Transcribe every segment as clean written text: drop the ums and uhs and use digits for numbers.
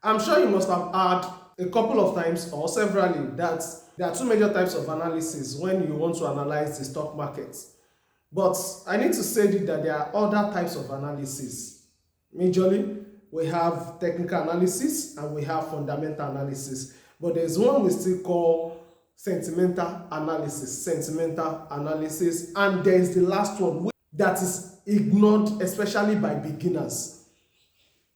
I'm sure you must have heard a couple of times or severally that there are two major types of analysis when you want to analyze the stock market. But I need to say that there are other types of analysis. Majorly, we have technical analysis and we have fundamental analysis. But there's one we still call sentimental analysis, and there's the last one that is ignored, especially by beginners.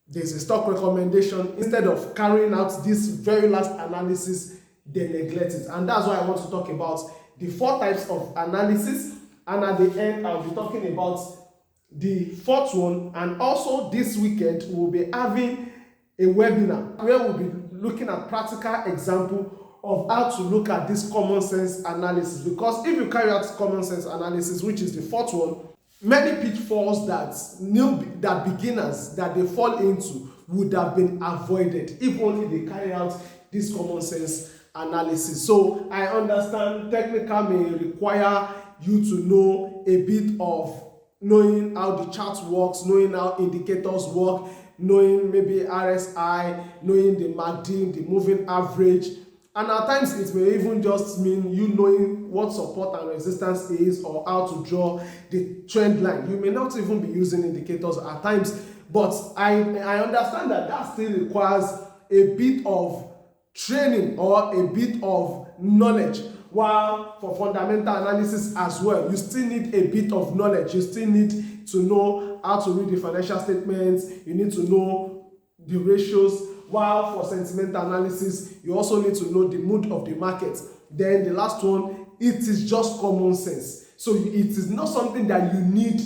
There's a stock recommendation. Instead of carrying out this very last analysis, they neglect it. And that's why I want to talk about the four types of analysis. And at the end, I'll be talking about the fourth one. And also this weekend, we'll be having a webinar where we'll be looking at practical example of how to look at this common sense analysis. Because if you carry out common sense analysis, which is the fourth one, many pitfalls that beginners that they fall into would have been avoided if only they carry out this common sense analysis. So I understand technical may require you to know a bit of knowing how the chart works, knowing how indicators work, knowing maybe RSI, knowing the MACD, the moving average. And at times it may even just mean you knowing what support and resistance is or how to draw the trend line. You may not even be using indicators at times, but I understand that still requires a bit of training or a bit of knowledge. While for fundamental analysis as well, you still need a bit of knowledge. You still need to know how to read the financial statements. You need to know the ratios. While for sentimental analysis, you also need to know the mood of the market. Then the last one, it is just common sense. So it is not something that you need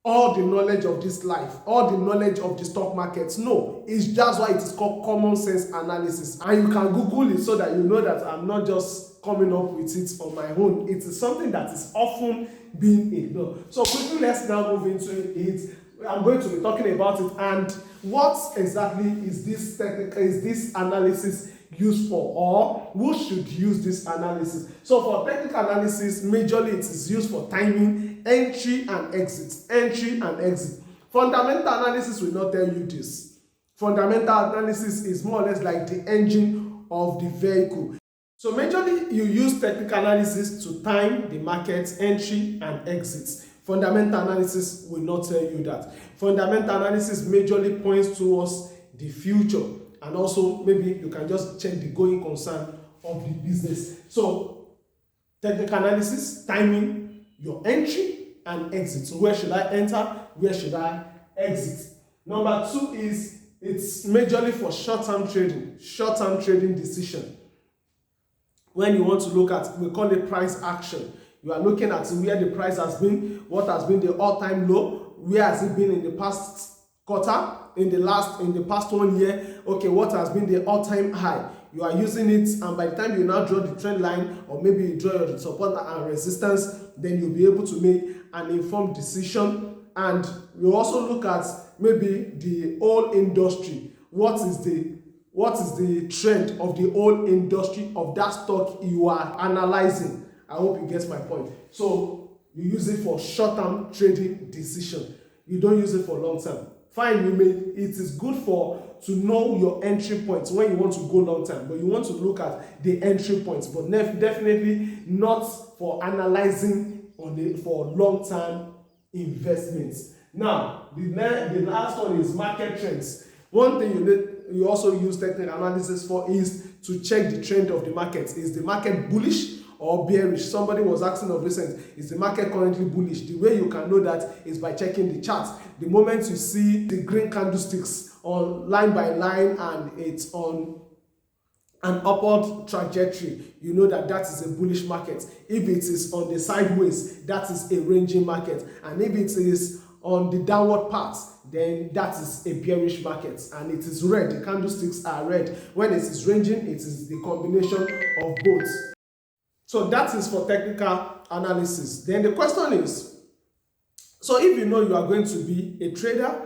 all the knowledge of this life, all the knowledge of the stock markets. No, it's just why it is called common sense analysis. And you can Google it so that you know that I'm not just coming up with it on my own. It is something that is often being ignored. So quickly, let's now move into it. I'm going to be talking about it and what exactly is this analysis used for, or who should use this analysis. So for technical analysis, majorly it is used for timing, entry and exit. Fundamental analysis will not tell you this. Fundamental analysis is more or less like the engine of the vehicle. So majorly you use technical analysis to time the market, entry and exits. Fundamental analysis will not tell you that. Fundamental analysis majorly points towards the future, and also maybe you can just check the going concern of the business. So technical analysis, timing, your entry and exit. So where should I enter? Where should I exit? Number two is it's majorly for short-term trading decision. When you want to look at, we call it price action. You are looking at where the price has been, what has been the all-time low, where has it been in the past quarter, in the past 1 year, okay, what has been the all-time high. You are using it, and by the time you now draw the trend line, or maybe you draw your support and resistance, then you'll be able to make an informed decision. And you also look at maybe the whole industry. What is the trend of the whole industry of that stock you are analyzing? I hope you get my point. So you use it for short-term trading decision. You don't use it for long-term. Fine, it is good to know your entry points when you want to go long-term, but you want to look at the entry points, but definitely not for analyzing for long-term investments. Now, the last one is market trends. One thing you also use technical analysis for is to check the trend of the market. Is the market bullish or bearish? Somebody was asking of recent, is the market currently bullish? The way you can know that is by checking the charts. The moment you see the green candlesticks on line by line and it's on an upward trajectory, you know that is a bullish market. If it is on the sideways, that is a ranging market. And if it is on the downward path, then that is a bearish market, and it is red. The candlesticks are red. When it is ranging, it is the combination of both. So that is for technical analysis. Then the question is, so if you know you are going to be a trader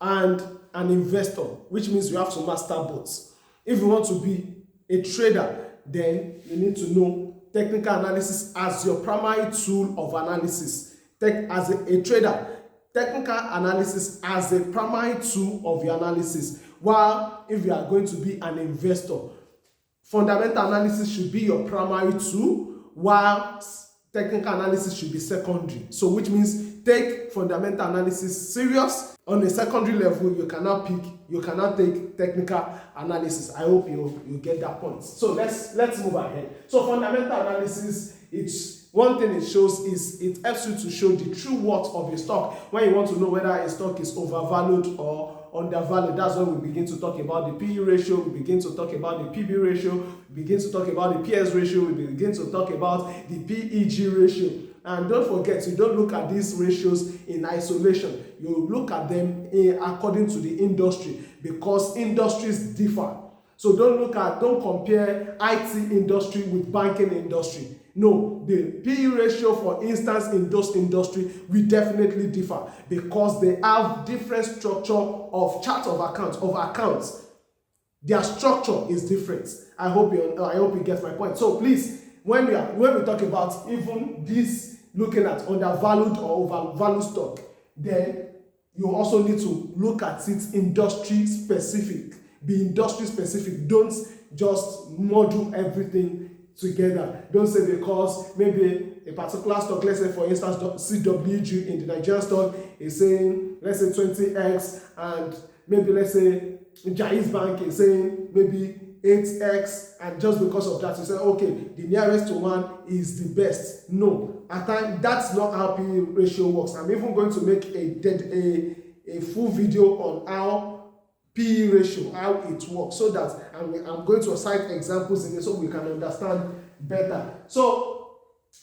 and an investor, which means you have to master both. If you want to be a trader, then you need to know technical analysis as your primary tool of analysis. As a trader, technical analysis as a primary tool of your analysis, While if you are going to be an investor, fundamental analysis should be your primary tool, while technical analysis should be secondary. So which means take fundamental analysis serious. On a secondary level, you cannot take technical analysis. I hope you get that point. So let's move ahead. So fundamental analysis, it's one thing it shows is it helps you to show the true worth of a stock when you want to know whether a stock is overvalued or undervalued. That's when we begin to talk about the PE ratio, we begin to talk about the PB ratio, we begin to talk about the PS ratio, we begin to talk about the PEG ratio. And don't forget, you don't look at these ratios in isolation. You look at them according to the industry, because industries differ. So don't compare IT industry with banking industry. No, the PE ratio, for instance, in those industry will definitely differ because they have different structure of chart of accounts. Their structure is different. I hope you get my point. So please, when we talk about even this, looking at undervalued or overvalued stock, then you also need to look at it industry specific. Be industry specific. Don't just model everything together. Don't say because maybe a particular stock, let's say for instance CWG in the Nigerian stock is saying, let's say 20x, and maybe let's say Jaiz Bank is saying maybe 8x, and just because of that you say okay, the nearest to one is the best. No, at times that's not how PE ratio works. I'm even going to make a full video on how PE ratio, how it works, so that I'm going to cite examples in it so we can understand better. So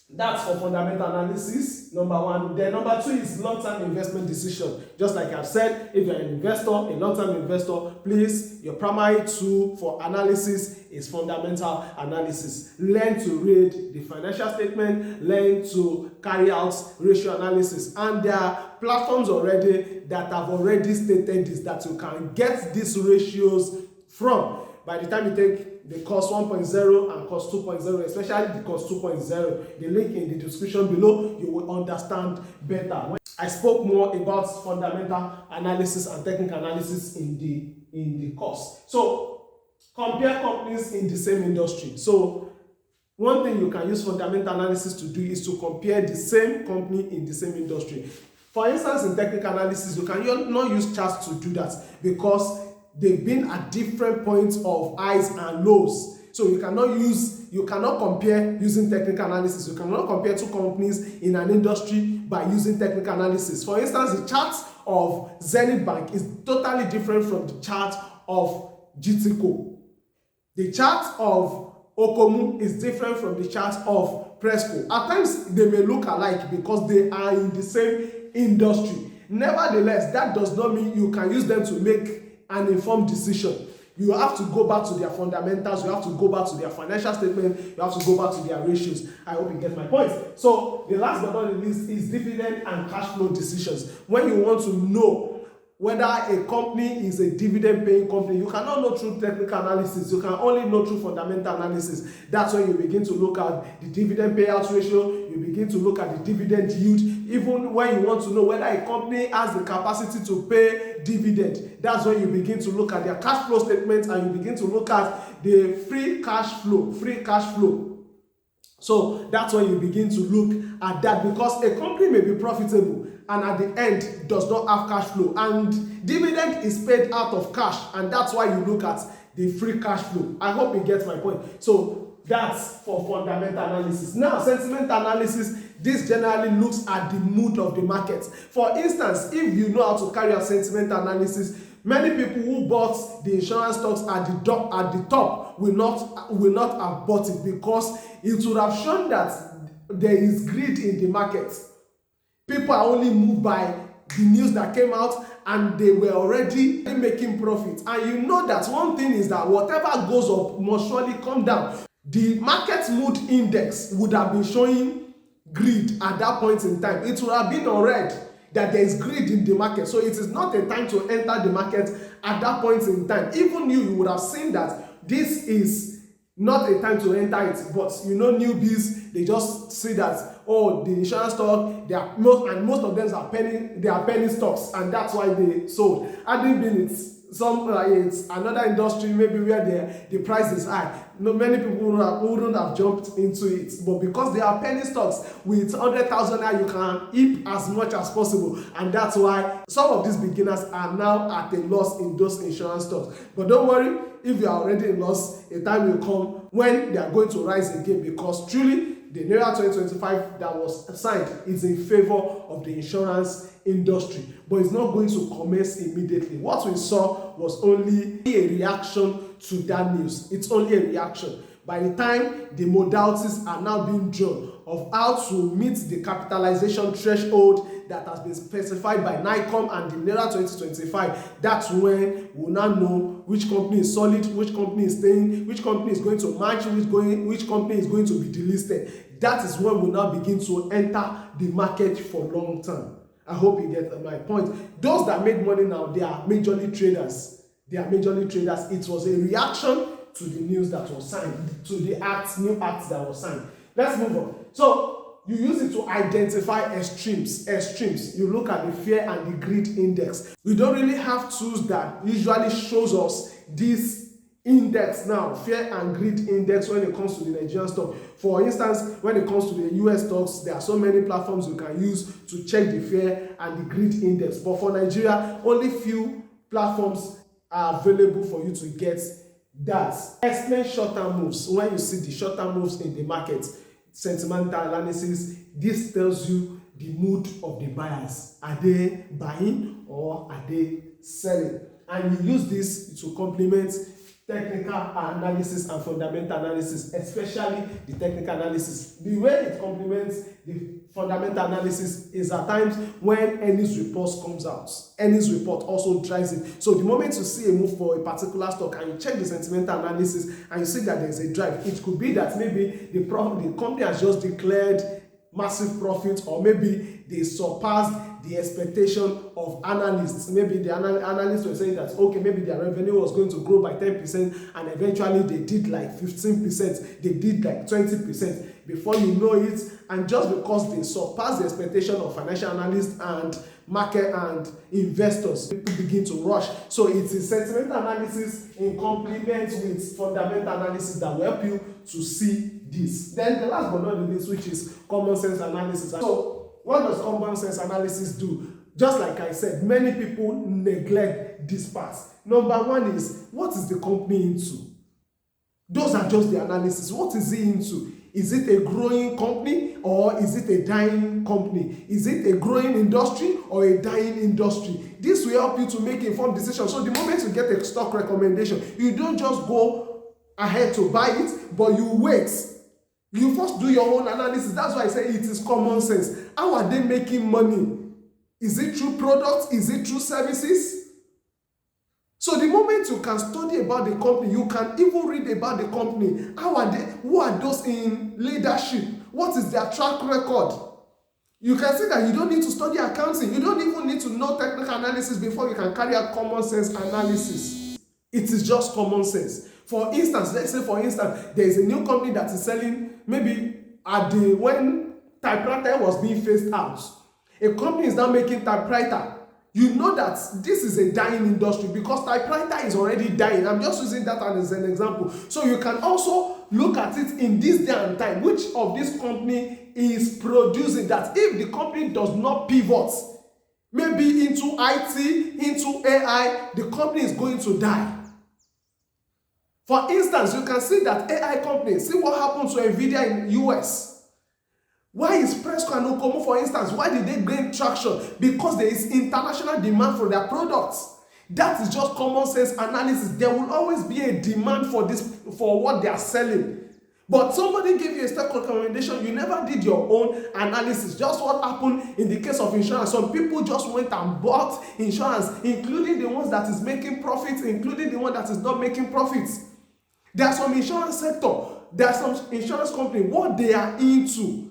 that's for fundamental analysis, number one. Then number two is long-term investment decision. Just like I've said, if you're an investor, a long-term investor, please, your primary tool for analysis is fundamental analysis. Learn to read the financial statement, learn to carry out ratio analysis. And there are platforms already that have already stated this, that you can get these ratios from. By the time you take the course 1.0 and course 2.0, especially the course 2.0, the link in the description below, you will understand better. I spoke more about fundamental analysis and technical analysis in the course. So compare companies in the same industry. So one thing you can use fundamental analysis to do is to compare the same company in the same industry. For instance, in technical analysis, you cannot use charts to do that because they've been at different points of highs and lows. So you cannot compare using technical analysis. You cannot compare two companies in an industry by using technical analysis. For instance, the chart of Zenith Bank is totally different from the chart of GTCO. The chart of Okomu is different from the chart of Presco. At times, they may look alike because they are in the same industry. Nevertheless, that does not mean you can use them to make an informed decision. You have to go back to their fundamentals, you have to go back to their financial statement, you have to go back to their ratios. I hope you get my point. So the last but not least is dividend and cash flow decisions. When you want to know whether a company is a dividend paying company, you cannot know through technical analysis, you can only know through fundamental analysis. That's when you begin to look at the dividend payout ratio, you begin to look at the dividend yield. Even when you want to know whether a company has the capacity to pay dividend, that's when you begin to look at their cash flow statement and you begin to look at the free cash flow. So that's when you begin to look at that, because a company may be profitable and at the end does not have cash flow, and dividend is paid out of cash, and that's why you look at the free cash flow. I hope you get my point. So that's for fundamental analysis. Now, sentiment analysis, this generally looks at the mood of the market. For instance, if you know how to carry out sentiment analysis, many people who bought the insurance stocks at the top will not have bought it, because it would have shown that there is greed in the market. People are only moved by the news that came out and they were already making profit. And you know that one thing is that whatever goes up must surely come down. The market mood index would have been showing greed at that point in time. It would have been on red that there is greed in the market. So it is not a time to enter the market at that point in time. Even you would have seen that this is not a time to enter it. But you know, newbies, they just see that, oh, the insurance stock, most of them are penny stocks, and that's why they sold. Hadn't been it's another industry maybe where the price is high, many people wouldn't have jumped into it. But because they are penny stocks with 100,000 naira, you can heap as much as possible, and that's why some of these beginners are now at a loss in those insurance stocks. But don't worry, if you are already in loss, a time will come when they are going to rise again, because truly the Naira 2025 that was signed is in favor of the insurance industry, but it's not going to commence immediately. What we saw was only a reaction to that news. It's only a reaction. By the time the modalities are now being drawn of how to meet the capitalization threshold that has been specified by NICOM and the Naira 2025, that's when we'll now know which company is solid, which company is staying, which company is going to match, which company is going to be delisted. That is when we'll now begin to enter the market for long term. I hope you get my point. Those that made money now, they are majorly traders. It was a reaction to the news that was signed, to the new act that was signed. Let's move on. So you use it to identify extremes. You look at the fear and the greed index. We don't really have tools that usually shows us this index now, fear and greed index, when it comes to the Nigerian stock. For instance, when it comes to the US stocks, there are so many platforms you can use to check the fear and the greed index. But for Nigeria, only few platforms are available for you to get that. Explain short-term moves. When you see the short-term moves in the market, sentimental analysis, this tells you the mood of the buyers. Are they buying or are they selling? And you use this to complement technical analysis and fundamental analysis, especially the technical analysis. The way it complements the fundamental analysis is at times when earnings reports comes out. Earnings report also drives it. So the moment you see a move for a particular stock and you check the sentimental analysis and you see that there's a drive, it could be that maybe the company has just declared massive profit, or maybe they surpassed the expectation of analysts. Maybe the analysts were saying that, okay, maybe their revenue was going to grow by 10%, and eventually they did like 15%, they did like 20%. Before you know it, and just because they surpassed the expectation of financial analysts and market and investors, people begin to rush. So it is sentimental analysis in complement with fundamental analysis that will help you to see this. Then the last but not the least, which is common sense analysis. So what does common sense analysis do? Just like I said, many people neglect this part. Number one is, what is the company into? Those are just the analysis. What is it into? Is it a growing company or is it a dying company? Is it a growing industry or a dying industry? This will help you to make informed decisions. So the moment you get a stock recommendation, you don't just go ahead to buy it, but you wait. You first do your own analysis. That's why I say it is common sense. How are they making money? Is it through products? Is it through services? So the moment you can study about the company, you can even read about the company. How are they? Who are those in leadership? What is their track record? You can see that you don't need to study accounting. You don't even need to know technical analysis before you can carry out common sense analysis. It is just common sense. For instance, let's say there is a new company that is selling, maybe when typewriter was being phased out. A company is now making typewriter. You know that this is a dying industry because typewriter is already dying. I'm just using that as an example. So you can also look at it in this day and time. Which of this company is producing that? If the company does not pivot, maybe into IT, into AI, the company is going to die. For instance, you can see that AI companies, see what happened to NVIDIA in the US. Why is Presco and Okomo, for instance, why did they gain traction? Because there is international demand for their products. That is just common sense analysis. There will always be a demand for what they are selling. But somebody gave you a stock recommendation, you never did your own analysis. Just what happened in the case of insurance. Some people just went and bought insurance, including the ones that is making profits, including the one that is not making profits. There are some insurance sector, there are some insurance company, what they are into.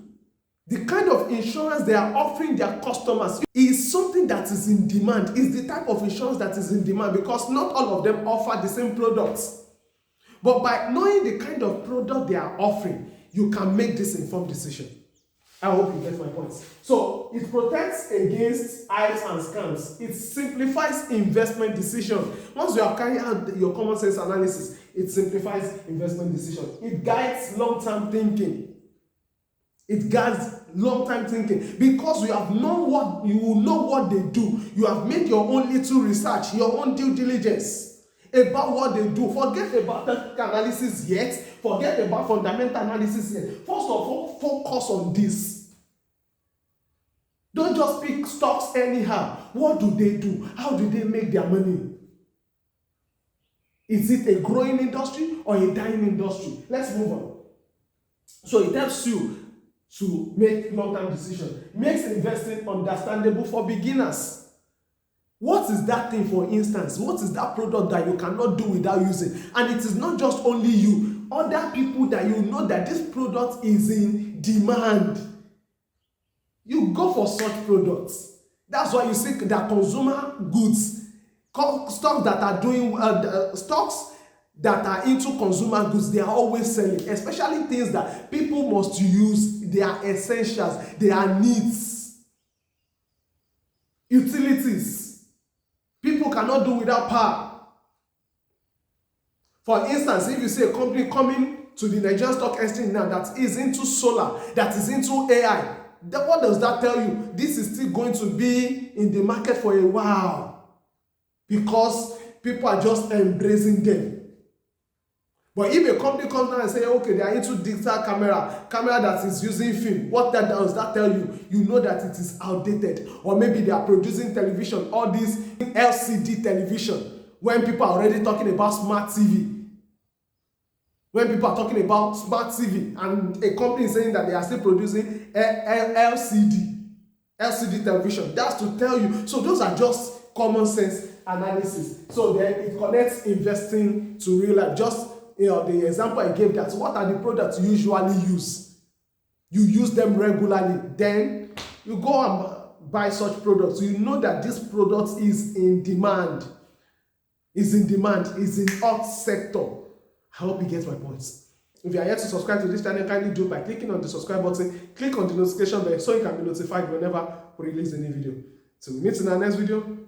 The kind of insurance they are offering their customers is something that is in demand, is the type of insurance that is in demand, because not all of them offer the same products. But by knowing the kind of product they are offering, you can make this informed decision. I hope you get my point. So it protects against hypes and scams. It simplifies investment decisions. Once you have carried out your common sense analysis, it simplifies investment decisions. It guides long-term thinking. It guides long-term thinking because you have known what you will know what they do. You have made your own little research, your own due diligence about what they do. Forget about technical analysis yet. Forget about fundamental analysis yet. First of all, focus on this. Don't just pick stocks anyhow. What do they do? How do they make their money? Is it a growing industry or a dying industry? Let's move on. So it helps you to make long-term decisions. Makes investing understandable for beginners. What is that thing, for instance? What is that product that you cannot do without using? And it is not just only you. Other people that you know that this product is in demand. You go for such products. That's why you see that consumer goods, stocks that are doing stocks that are into consumer goods, they are always selling, especially things that people must use. They are essentials, they are needs, utilities. People cannot do without power. For instance, if you see a company coming to the Nigerian Stock Exchange now that is into solar, that is into AI, what does that tell you? This is still going to be in the market for a while because people are just embracing them. But if a company comes down and say, okay, they are into digital camera that is using film, what that does that tell you? You know that it is outdated. Or maybe they are producing television, all this LCD television, when people are already talking about smart TV. When people are talking about smart TV and a company is saying that they are still producing LCD television, that's to tell you. So those are just common sense analysis. So then it connects investing to real life. Just the example I gave, that what are the products you usually use? You use them regularly, then you go and buy such products. You know that this product is in demand, is in hot sector. I hope you get my points. If you are yet to subscribe to this channel, kindly do by clicking on the subscribe button, click on the notification bell so you can be notified whenever we release a new video. Till we meet in our next video.